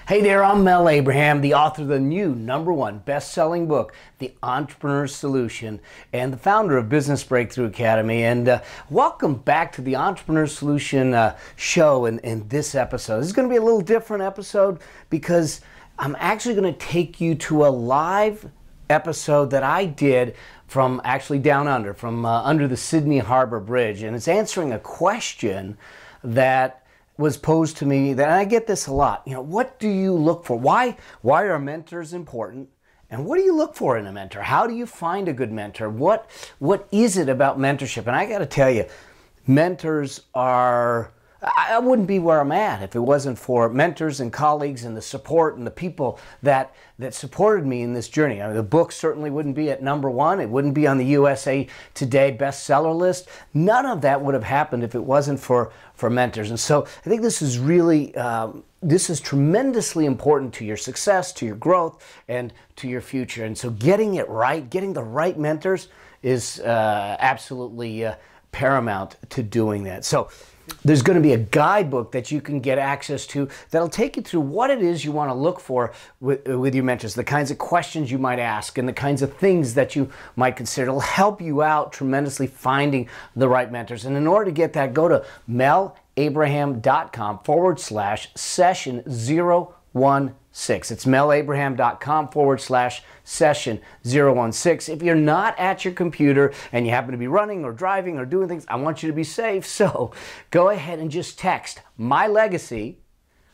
Hey there, I'm Mel Abraham, the author of the new #1 best-selling book, The Entrepreneur's Solution, and the founder of Business Breakthrough Academy. And welcome back to the Entrepreneur's Solution show in this episode. This is going to be a little different episode because I'm actually going to take you to a live episode that I did from actually down under, from under the Sydney Harbor Bridge. And it's answering a question that was posed to me, that I get this a lot. You know, what do you look for? Why are mentors important? And what do you look for in a mentor? How do you find a good mentor? What is it about mentorship? And I got to tell you, mentors are, I wouldn't be where I'm at if it wasn't for mentors and colleagues and the support and the people that supported me in this journey. I mean, the book certainly wouldn't be at #1. It wouldn't be on the USA Today bestseller list. None of that would have happened if it wasn't for mentors. And so I think this is really, this is tremendously important to your success, to your growth, and to your future. And so getting it right, getting the right mentors is absolutely paramount to doing that. So there's going to be a guidebook that you can get access to that'll take you through what it is you want to look for with your mentors, the kinds of questions you might ask and the kinds of things that you might consider. It'll help you out tremendously finding the right mentors. And in order to get that, go to melabraham.com/session016. It's melabraham.com/session016. If you're not at your computer and you happen to be running or driving or doing things, I want you to be safe. So go ahead and just text my legacy,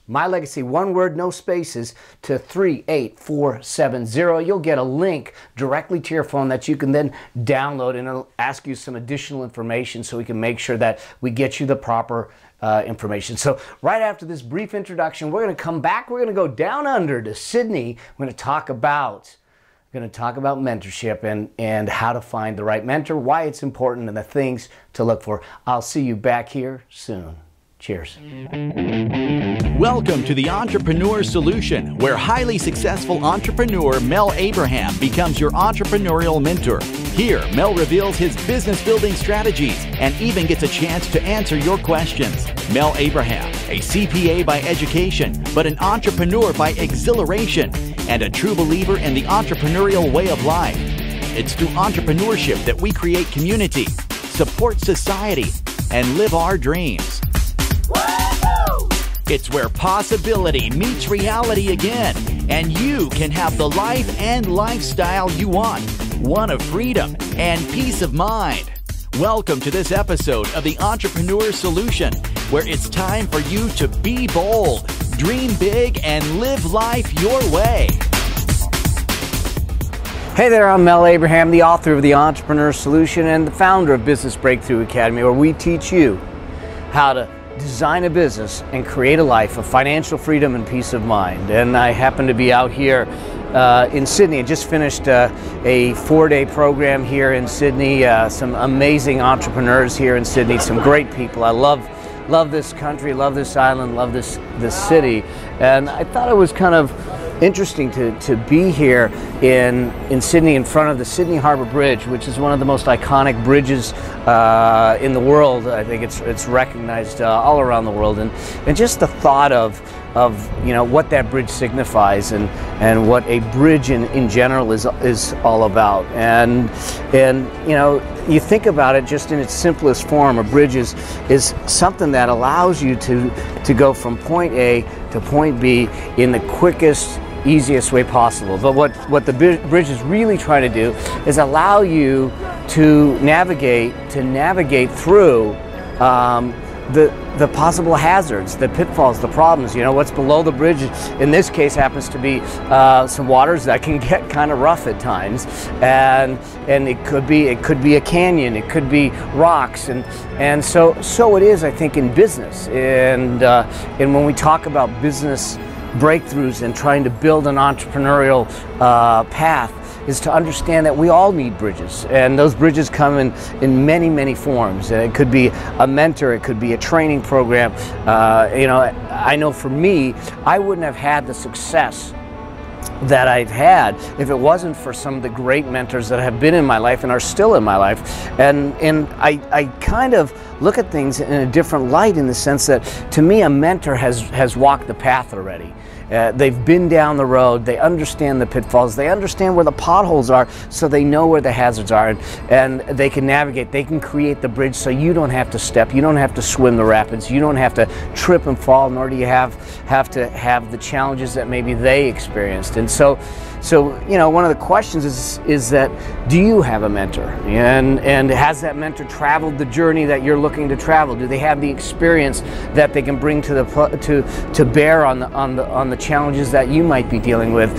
one word, no spaces, to 38470. You'll get a link directly to your phone that you can then download, and it'll ask you some additional information so we can make sure that we get you the proper information. So right after this brief introduction, we're going to come back. We're going to go down under to Sydney. We're going to talk about mentorship and how to find the right mentor, why it's important, and the things to look for. I'll see you back here soon. Cheers. Welcome to the Entrepreneur Solution, where highly successful entrepreneur Mel Abraham becomes your entrepreneurial mentor. Here, Mel reveals his business-building strategies and even gets a chance to answer your questions. Mel Abraham, a CPA by education, but an entrepreneur by exhilaration, and a true believer in the entrepreneurial way of life. It's through entrepreneurship that we create community, support society, and live our dreams. It's where possibility meets reality again, and you can have the life and lifestyle you want, one of freedom and peace of mind. Welcome to this episode of the Entrepreneur Solution, where it's time for you to be bold, dream big, and live life your way. Hey there, I'm Mel Abraham, the author of The Entrepreneur Solution and the founder of Business Breakthrough Academy, where we teach you how to design a business and create a life of financial freedom and peace of mind. And I happen to be out here in Sydney. I just finished a 4-day program here in Sydney. Some amazing entrepreneurs here in Sydney, some great people. I love this country, love this island, love this city. And I thought it was kind of interesting to be here in Sydney, in front of the Sydney Harbor Bridge, which is one of the most iconic bridges in the world. I think it's recognized all around the world, and just the thought of you know what that bridge signifies and what a bridge in general is all about. And you know, you think about it just in its simplest form, a bridge is something that allows you to go from point A to point B in the quickest, easiest way possible. But what the bridge is really trying to do is allow you to navigate through the possible hazards, the pitfalls, the problems. You know, what's below the bridge in this case happens to be some waters that can get kind of rough at times, and it could be a canyon, it could be rocks, and so it is, I think, in business. And when we talk about business breakthroughs and trying to build an entrepreneurial path, is to understand that we all need bridges, and those bridges come in many forms. It could be a mentor, it could be a training program. You know, I know for me, I wouldn't have had the success that I've had if it wasn't for some of the great mentors that have been in my life and are still in my life. And I kind of look at things in a different light, in the sense that, to me, a mentor has walked the path already. They've been down the road, they understand the pitfalls, they understand where the potholes are, so they know where the hazards are, and they can navigate, they can create the bridge so you don't have to step, you don't have to swim the rapids, you don't have to trip and fall, nor do you have to have the challenges that maybe they experienced. And so you know, one of the questions is that, do you have a mentor? And has that mentor traveled the journey that you're looking to travel? Do they have the experience that they can bring to bear on the challenges that you might be dealing with?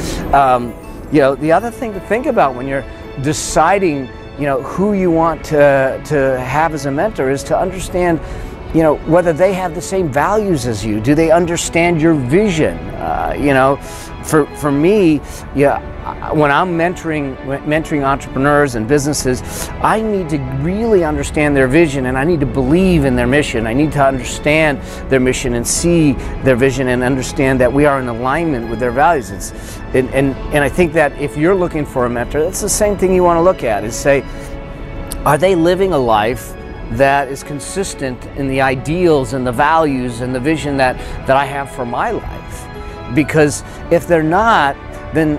You know, the other thing to think about when you're deciding, you know, who you want to have as a mentor, is to understand, you know, whether they have the same values as you. Do they understand your vision? You know, for me, yeah, when I'm mentoring entrepreneurs and businesses, I need to really understand their vision, and I need to believe in their mission. I need to understand their mission and see their vision and understand that we are in alignment with their values. And I think that if you're looking for a mentor, that's the same thing you want to look at, is say, are they living a life that is consistent in the ideals and the values and the vision that I have for my life? Because if they're not, then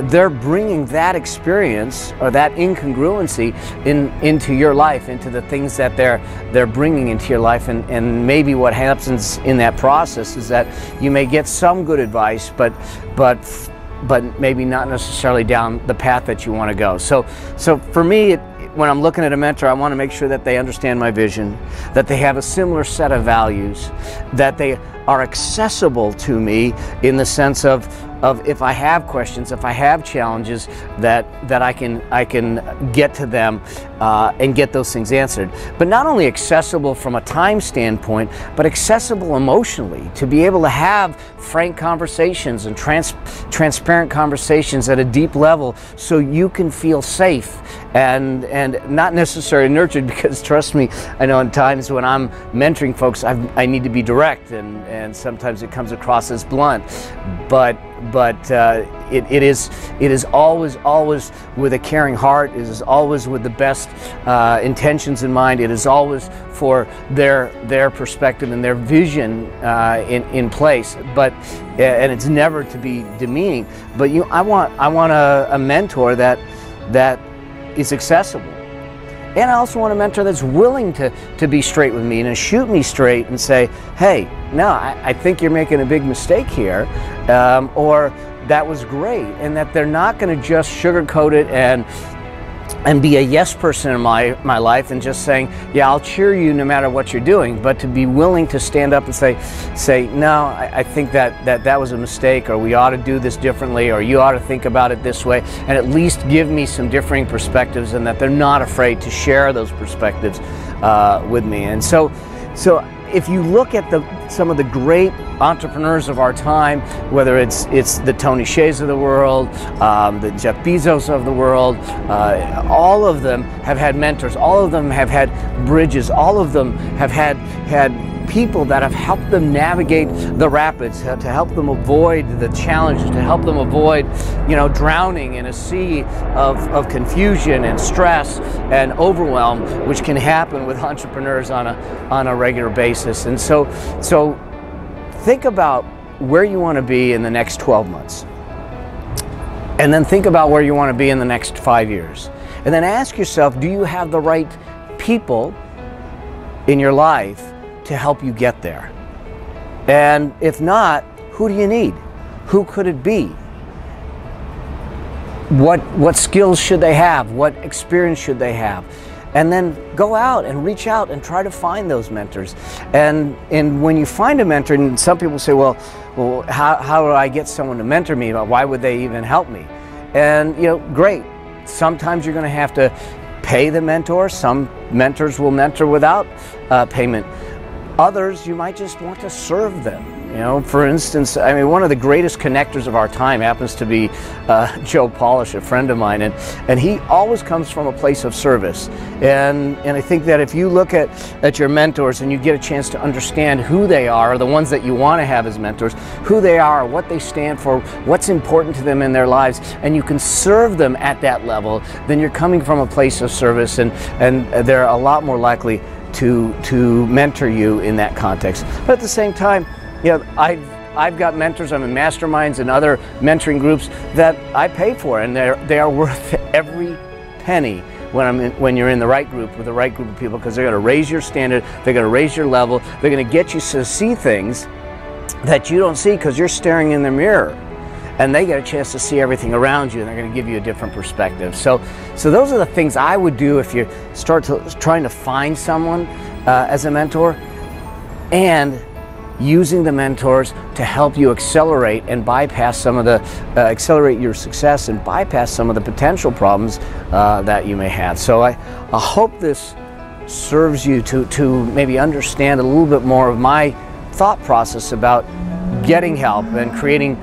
they're bringing that experience or that incongruency into your life, into the things that they're bringing into your life. And maybe what happens in that process is that you may get some good advice, but maybe not necessarily down the path that you want to go. So for me, when I'm looking at a mentor, I want to make sure that they understand my vision, that they have a similar set of values, that they are accessible to me in the sense of if I have questions, if I have challenges, that I can get to them and get those things answered. But not only accessible from a time standpoint, but accessible emotionally, to be able to have frank conversations and transparent conversations at a deep level, so you can feel safe and not necessarily nurtured. Because trust me, I know in times when I'm mentoring folks, I need to be direct, and sometimes it comes across as blunt, but it is always with a caring heart. It is always with the best intentions in mind. It is always for their perspective and their vision in place. And it's never to be demeaning. But I want a mentor that is accessible. And I also want a mentor that's willing to be straight with me and to shoot me straight and say, hey, no, I think you're making a big mistake here, or that was great. And that they're not going to just sugarcoat it and be a yes person in my life and just saying, yeah, I'll cheer you no matter what you're doing, but to be willing to stand up and say, no, I think that was a mistake, or we ought to do this differently, or you ought to think about it this way, and at least give me some differing perspectives, and that they're not afraid to share those perspectives with me. And so if you look at some of the great entrepreneurs of our time, whether it's the Tony Hsiehs of the world, the Jeff Bezos of the world, all of them have had mentors, all of them have had bridges, all of them have had people that have helped them navigate the rapids, to help them avoid the challenges, to help them avoid, drowning in a sea of confusion and stress and overwhelm, which can happen with entrepreneurs on a regular basis. And so think about where you want to be in the next 12 months. And then think about where you want to be in the next 5 years. And then ask yourself, do you have the right people in your life to help you get there? And if not, who do you need? Who could it be? What skills should they have? What experience should they have? And then go out and reach out and try to find those mentors. And when you find a mentor, and some people say, well, how do I get someone to mentor me? Why would they even help me? And great. Sometimes you're going to have to pay the mentor. Some mentors will mentor without payment. Others, you might just want to serve them. For instance, one of the greatest connectors of our time happens to be Joe Polish, a friend of mine, and he always comes from a place of service. And I think that if you look at your mentors and you get a chance to understand who they are, or the ones that you want to have as mentors, who they are, what they stand for, what's important to them in their lives, and you can serve them at that level, then you're coming from a place of service, and they're a lot more likely to mentor you in that context. But at the same time, you know, I've got mentors. I'm in masterminds and other mentoring groups that I pay for, and they are worth every penny when you're in the right group with the right group of people, because they're going to raise your standard, they're going to raise your level, they're going to get you to see things that you don't see because you're staring in the mirror, and they get a chance to see everything around you, and they're going to give you a different perspective. So those are the things I would do if you start trying to find someone as a mentor, and using the mentors to help you accelerate and bypass some of the accelerate your success and bypass some of the potential problems that you may have. So I hope this serves you to maybe understand a little bit more of my thought process about getting help and creating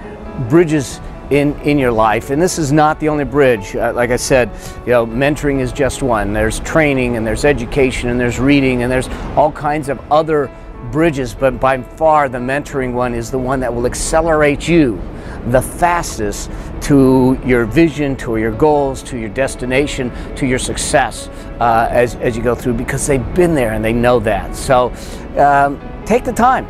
bridges in your life. And this is not the only bridge. Like I said, you know, mentoring is just one. There's training, and there's education, and there's reading, and there's all kinds of other bridges, but by far the mentoring one is the one that will accelerate you the fastest to your vision, to your goals, to your destination, to your success as you go through, because they've been there and they know that. So take the time.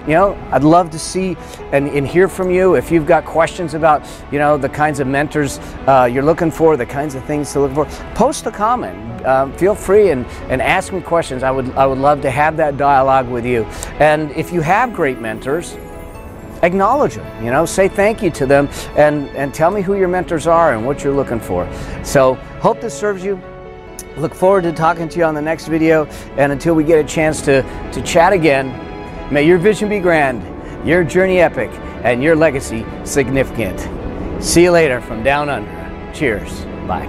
You know, I'd love to see and hear from you. If you've got questions about, you know, the kinds of mentors you're looking for, the kinds of things to look for, post a comment. Feel free and ask me questions. I would love to have that dialogue with you. And if you have great mentors, acknowledge them. You know, say thank you to them, and tell me who your mentors are and what you're looking for. So hope this serves you. Look forward to talking to you on the next video. And until we get a chance to chat again, may your vision be grand, your journey epic, and your legacy significant. See you later from Down Under. Cheers. Bye.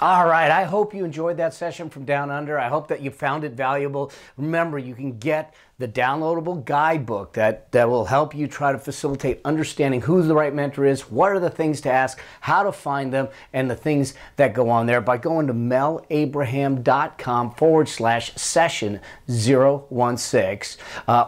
All right, I hope you enjoyed that session from Down Under. I hope that you found it valuable. Remember, you can get the downloadable guidebook that will help you try to facilitate understanding who the right mentor is, what are the things to ask, how to find them, and the things that go on there by going to melabraham.com/session016.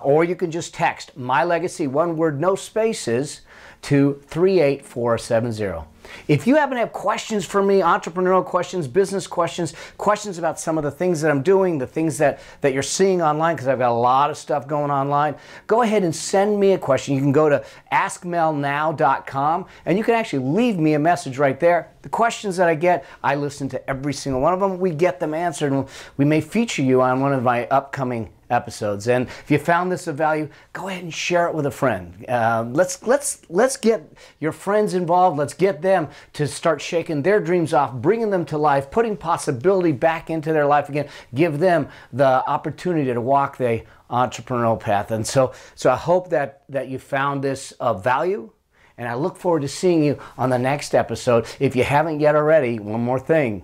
Or you can just text My Legacy, one word, no spaces, to 38470. If you happen to have questions for me, entrepreneurial questions, business questions, questions about some of the things that I'm doing, the things that you're seeing online, because I've got a lot of stuff going online, go ahead and send me a question. You can go to askmelnow.com, and you can actually leave me a message right there. The questions that I get, I listen to every single one of them. We get them answered, and we may feature you on one of my upcoming episodes. And if you found this of value, go ahead and share it with a friend. Let's get your friends involved. Let's get them to start shaking their dreams off, bringing them to life, putting possibility back into their life again. Give them the opportunity to walk the entrepreneurial path. And so I hope that you found this of value, and I look forward to seeing you on the next episode. If you haven't yet already, one more thing.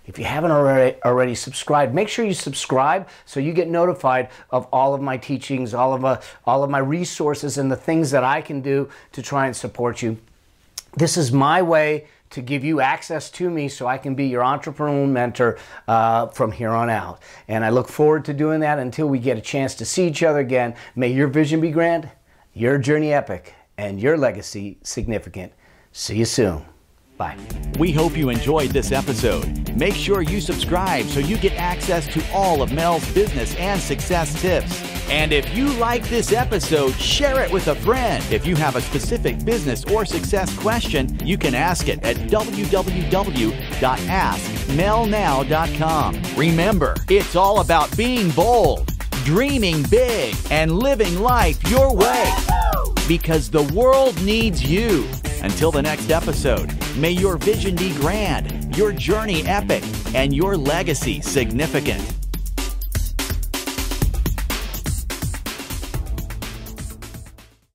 If you haven't already subscribed, make sure you subscribe so you get notified of all of my teachings, all of my resources, and the things that I can do to try and support you. This is my way to give you access to me so I can be your entrepreneurial mentor from here on out. And I look forward to doing that until we get a chance to see each other again. May your vision be grand, your journey epic, and your legacy significant. See you soon. Bye. We hope you enjoyed this episode. Make sure you subscribe so you get access to all of Mel's business and success tips. And if you like this episode, share it with a friend. If you have a specific business or success question, you can ask it at www.askmelnow.com. Remember, it's all about being bold, dreaming big, and living life your way. Because the world needs you. Until the next episode, may your vision be grand, your journey epic, and your legacy significant.